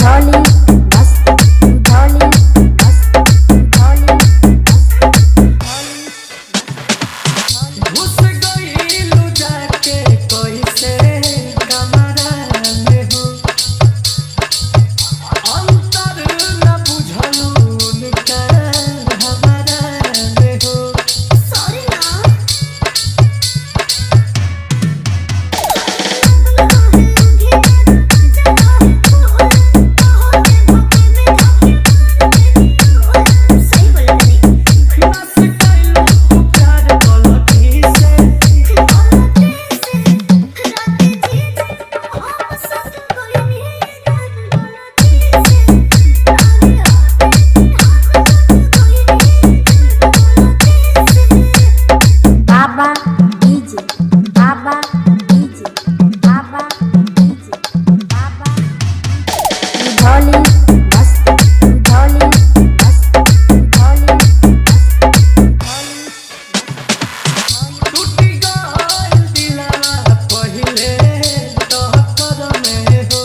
रुधौली बस्ती रुधौली बस्ती रुधौली घुस गइलू जाके कैसे कमरा में हो, अंतर न बुझलू उनका हमारा में हो। सॉरी ना नस गइलू तू प्यार गलती से, बाबा डीजे बाबा डीजे बाबा डीजे बाबा रुधौली बस्ती रुधौली बस्ती रुधौली टूट गइल दिलवा पहिले टक्कर में हो।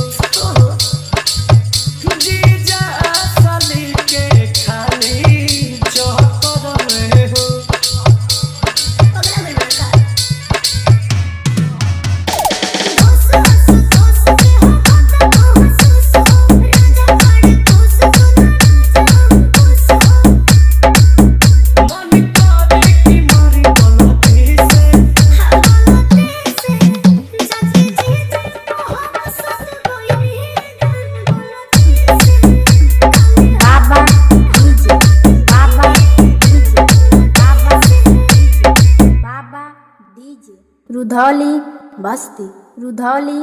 जीजा साली के खाली चक्कर में हो। मन करे कि मरी गलती से, बाबा डीजे बाबा डीजे बाबा डीजे बाबा डीजे रुधौली बस्ती रुधौली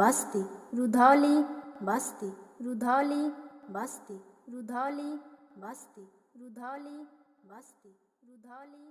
बस्ती रुधौली बस्ती रुधौली बस्ती रुधौली बस्ती रुधौली बस्ती रुधौली